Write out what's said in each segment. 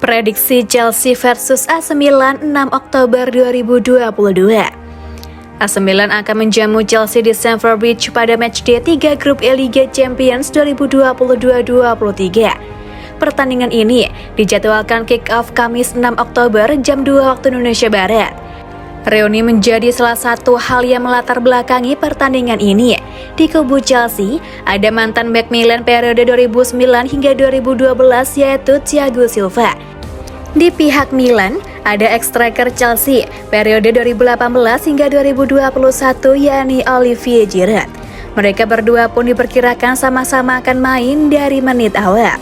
Prediksi Chelsea versus AC Milan 6 Oktober 2022. AC Milan akan menjamu Chelsea di Stamford Bridge pada matchday 3 grup E Liga Champions 2022-23. Pertandingan ini dijadwalkan kick-off Kamis 6 Oktober jam 2 waktu Indonesia Barat. Reuni menjadi salah satu hal yang melatar belakangi pertandingan ini. Di kubu Chelsea, ada mantan bek Milan periode 2009 hingga 2012 yaitu Thiago Silva. Di pihak Milan, ada ex-striker Chelsea periode 2018 hingga 2021 yakni Olivier Giroud. Mereka berdua pun diperkirakan sama-sama akan main dari menit awal.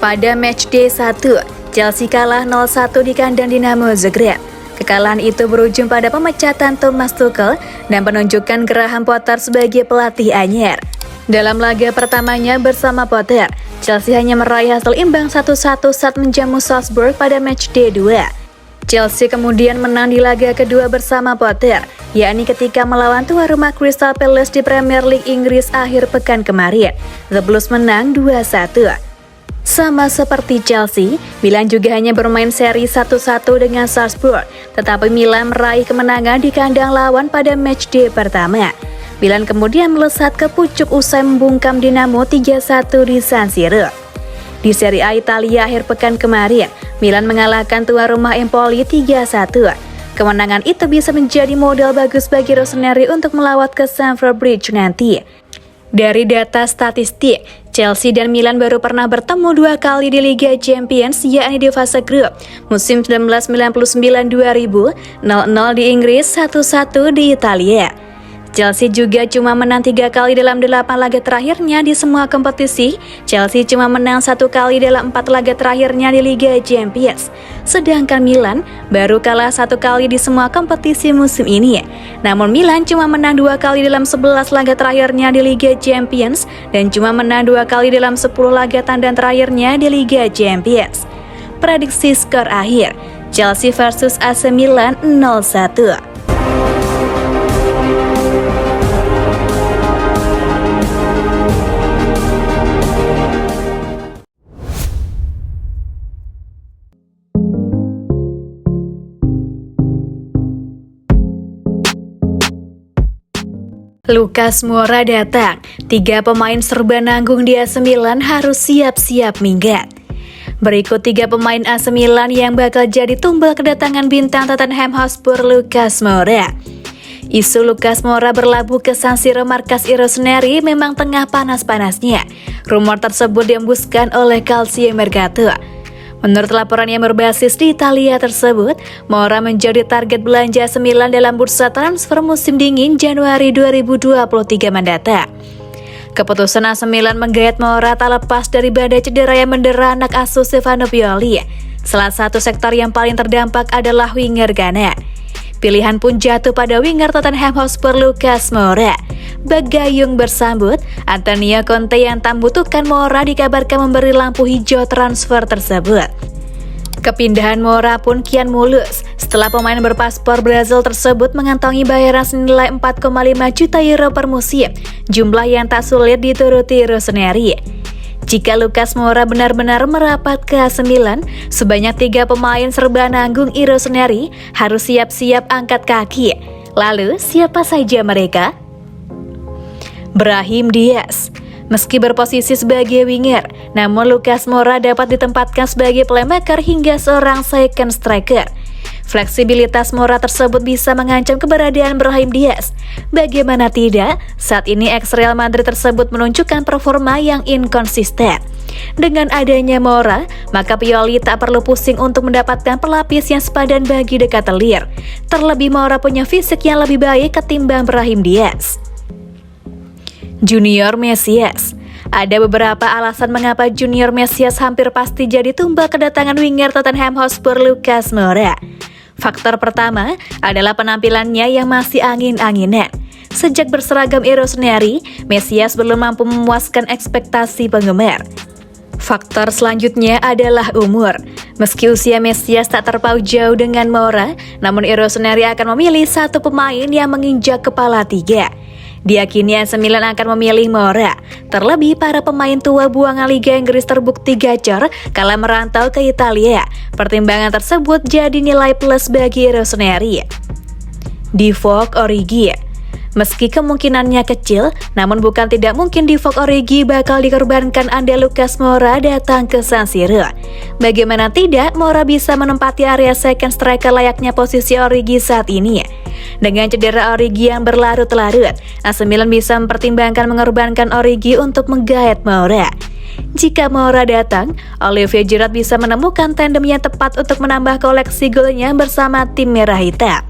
Pada matchday 1, Chelsea kalah 0-1 di kandang Dinamo Zagreb. Kekalahan itu berujung pada pemecatan Thomas Tuchel dan penunjukan Graham Potter sebagai pelatih anyar. Dalam laga pertamanya bersama Potter, Chelsea hanya meraih hasil imbang 1-1 saat menjamu Salzburg pada matchday 2. Chelsea kemudian menang di laga kedua bersama Potter, yakni ketika melawan tuan rumah Crystal Palace di Premier League Inggris akhir pekan kemarin. The Blues menang 2-1. Sama seperti Chelsea, Milan juga hanya bermain seri 1-1 dengan Salzburg, tetapi Milan meraih kemenangan di kandang lawan pada matchday pertama. Milan kemudian melesat ke pucuk usai membungkam Dinamo 3-1 di San Siro. Di Serie A Italia akhir pekan kemarin, Milan mengalahkan tuan rumah Empoli 3-1. Kemenangan itu bisa menjadi modal bagus bagi Rossoneri untuk melawat ke Stamford Bridge nanti. Dari data statistik, Chelsea dan Milan baru pernah bertemu 2 kali di Liga Champions, yakni di fase grup musim 1999-2000, 0-0 di Inggris, 1-1 di Italia. Chelsea juga cuma menang 3 kali dalam 8 laga terakhirnya di semua kompetisi. Chelsea cuma menang 1 kali dalam 4 laga terakhirnya di Liga Champions. Sedangkan Milan baru kalah 1 kali di semua kompetisi musim ini. Namun Milan cuma menang 2 kali dalam 11 laga terakhirnya di Liga Champions dan cuma menang 2 kali dalam 10 laga tandang terakhirnya di Liga Champions. Prediksi skor akhir, Chelsea versus AC Milan 0-1. Lucas Moura datang, 3 pemain serba nanggung di AC Milan harus siap-siap minggat. Berikut 3 pemain AC Milan yang bakal jadi tumbal kedatangan bintang Tottenham Hotspur Lucas Moura. Isu Lucas Moura berlabuh ke San Siro markas Rossoneri memang tengah panas-panasnya. Rumor tersebut diembuskan oleh Calcio Mercato. Menurut laporan yang berbasis di Italia tersebut, Moura menjadi target belanja AC Milan dalam bursa transfer musim dingin Januari 2023 mendatang. Keputusan AC Milan menggait Moura tak lepas dari badai cedera yang mendera anak asuh Stefano Pioli. Salah satu sektor yang paling terdampak adalah winger kanan. Pilihan pun jatuh pada winger Tottenham Hotspur Lucas Moura. Bagayung bersambut, Antonio Conte yang tak membutuhkan Moura dikabarkan memberi lampu hijau transfer tersebut. Kepindahan Moura pun kian mulus setelah pemain berpaspor Brazil tersebut mengantongi bayaran senilai 4,5 juta euro per musim, jumlah yang tak sulit dituruti Rossoneri. Jika Lucas Moura benar-benar merapat ke AC Milan, sebanyak 3 pemain serba nanggung Rossoneri harus siap-siap angkat kaki. Lalu, siapa saja mereka? Brahim Diaz. Meski berposisi sebagai winger, namun Lucas Moura dapat ditempatkan sebagai playmaker hingga seorang second striker. Fleksibilitas Moura tersebut bisa mengancam keberadaan Brahim Diaz. Bagaimana tidak, saat ini ex-Real Madrid tersebut menunjukkan performa yang inkonsisten. Dengan adanya Moura, maka Pioli tak perlu pusing untuk mendapatkan pelapis yang sepadan bagi dekat telir. Terlebih Moura punya fisik yang lebih baik ketimbang Brahim Diaz. Junior Mesias. Ada beberapa alasan mengapa Junior Mesias hampir pasti jadi tumbal kedatangan winger Tottenham Hotspur Lucas Moura. Faktor pertama adalah penampilannya yang masih angin-anginan. Sejak berseragam Rossoneri, Mesias belum mampu memuaskan ekspektasi penggemar. Faktor selanjutnya adalah umur. Meski usia Mesias tak terpaut jauh dengan Moura, namun Rossoneri akan memilih satu pemain yang menginjak kepala 3. Diakini AC Milan akan memilih Moura. Terlebih para pemain tua buangan Liga Inggris terbukti gacor kala merantau ke Italia. Pertimbangan tersebut jadi nilai plus bagi Rossoneri. Divock Origi. Meski kemungkinannya kecil, namun bukan tidak mungkin Divock Origi bakal dikorbankan andai Lucas Moura datang ke San Siro. Bagaimana tidak, Moura bisa menempati area second striker layaknya posisi Origi saat ini. Dengan cedera Origi yang berlarut-larut, AC Milan bisa mempertimbangkan mengorbankan Origi untuk menggait Moura. Jika Moura datang, Olivier Giroud bisa menemukan tandem yang tepat untuk menambah koleksi golnya bersama tim merah hitam.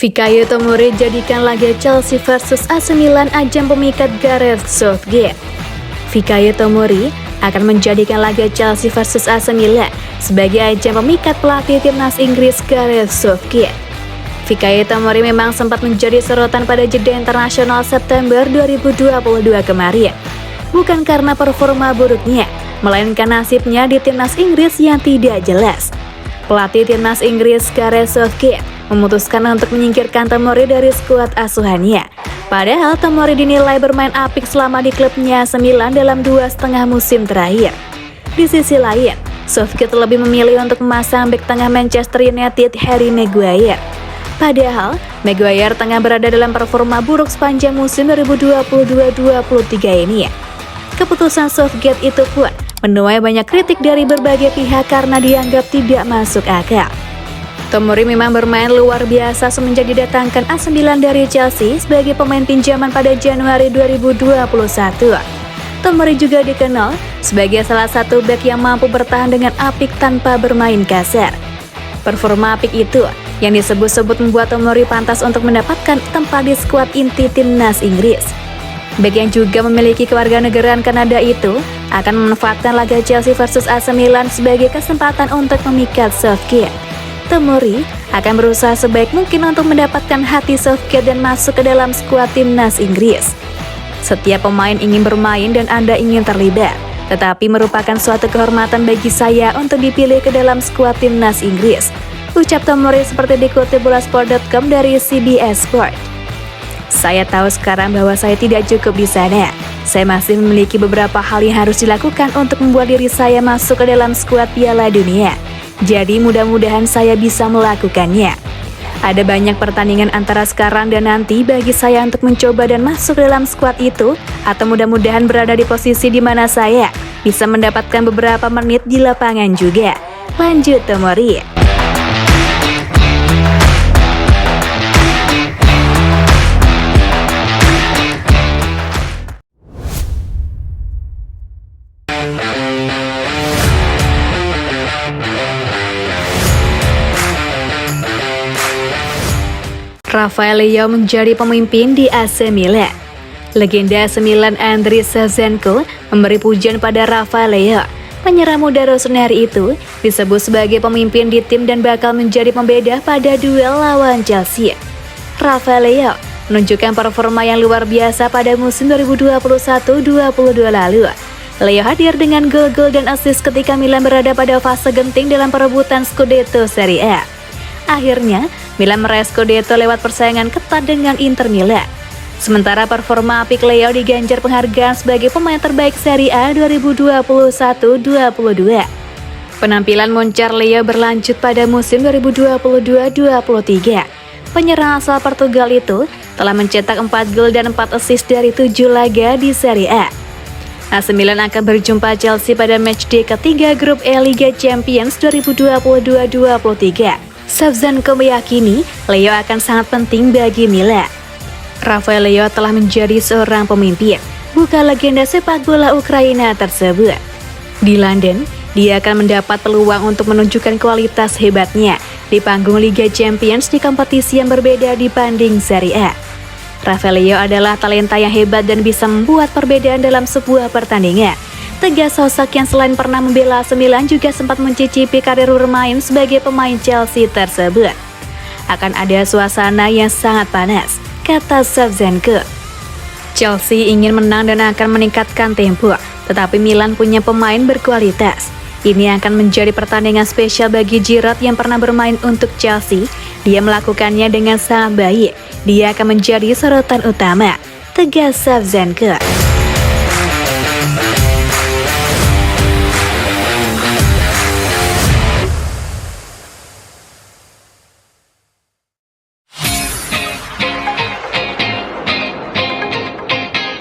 Fikayo Tomori jadikan laga Chelsea versus AC Milan ajang pemikat Gareth Southgate. Fikayo Tomori akan menjadikan laga Chelsea versus AC Milan sebagai ajang pemikat pelatih timnas Inggris Gareth Southgate. Fikayo Tomori memang sempat menjadi sorotan pada jeda internasional September 2022 kemarin. Bukan karena performa buruknya, melainkan nasibnya di timnas Inggris yang tidak jelas. Pelatih timnas Inggris Gareth Southgate memutuskan untuk menyingkirkan Tomori dari skuad asuhannya. Padahal Tomori dinilai bermain apik selama di klubnya AC Milan dalam 2,5 musim terakhir. Di sisi lain, Southgate lebih memilih untuk memasang bek tengah Manchester United Harry Maguire. Padahal, Maguire tengah berada dalam performa buruk sepanjang musim 2022-23 ini. Keputusan Southgate itu pun menuai banyak kritik dari berbagai pihak karena dianggap tidak masuk akal. Tomori memang bermain luar biasa semenjak didatangkan AC Milan dari Chelsea sebagai pemain pinjaman pada Januari 2021. Tomori juga dikenal sebagai salah satu bek yang mampu bertahan dengan apik tanpa bermain kasar. Performa apik itu yang disebut-sebut membuat Tomori pantas untuk mendapatkan tempat di skuad inti timnas Inggris. Bek yang juga memiliki kewarganegaraan Kanada itu akan memanfaatkan laga Chelsea versus AC Milan sebagai kesempatan untuk memikat Southgate. Tomori akan berusaha sebaik mungkin untuk mendapatkan hati Southgate dan masuk ke dalam skuad timnas Inggris. Setiap pemain ingin bermain dan Anda ingin terlibat, tetapi merupakan suatu kehormatan bagi saya untuk dipilih ke dalam skuad timnas Inggris, ucap Tomori seperti dikutip Bolasport.com dari CBS Sport. Saya tahu sekarang bahwa saya tidak cukup di sana. Saya masih memiliki beberapa hal yang harus dilakukan untuk membuat diri saya masuk ke dalam skuad Piala Dunia. Jadi mudah-mudahan saya bisa melakukannya. Ada banyak pertandingan antara sekarang dan nanti bagi saya untuk mencoba dan masuk dalam skuad itu, atau mudah-mudahan berada di posisi di mana saya bisa mendapatkan beberapa menit di lapangan juga. Lanjut Tomori. Rafael Leao menjadi pemimpin di AC Milan. Legenda AC Milan Andriy Shevchenko memberi pujian pada Rafael Leao. Penyerang muda Rossoneri itu disebut sebagai pemimpin di tim dan bakal menjadi pembeda pada duel lawan Chelsea. Rafael Leao menunjukkan performa yang luar biasa pada musim 2021-22 lalu. Leo hadir dengan gol-gol dan assist ketika Milan berada pada fase genting dalam perebutan Scudetto Serie A. Akhirnya, Milan meraih Scudetto lewat persaingan ketat dengan Inter Milan. Sementara performa apik Leo diganjar penghargaan sebagai pemain terbaik Serie A 2021-22. Penampilan moncar Leo berlanjut pada musim 2022-23. Penyerang asal Portugal itu telah mencetak 4 gol dan 4 assist dari 7 laga di Serie A. AC Milan akan berjumpa Chelsea pada matchday ketiga grup E Liga Champions 2022-23. Shevchenko meyakini Leo akan sangat penting bagi Milan. Rafael Leo telah menjadi seorang pemimpin, bukan legenda sepak bola Ukraina tersebut. Di London, dia akan mendapat peluang untuk menunjukkan kualitas hebatnya di panggung Liga Champions di kompetisi yang berbeda dibanding Serie A. Rafael Leo adalah talenta yang hebat dan bisa membuat perbedaan dalam sebuah pertandingan. Tegas sosok yang selain pernah membela AC Milan juga sempat mencicipi karir bermain sebagai pemain Chelsea tersebut. akan ada suasana yang sangat panas, kata Shevchenko. Chelsea ingin menang dan akan meningkatkan tempo, tetapi Milan punya pemain berkualitas. Ini akan menjadi pertandingan spesial bagi Giroud yang pernah bermain untuk Chelsea. Dia melakukannya dengan sangat baik. Dia akan menjadi sorotan utama, tegas Shevchenko.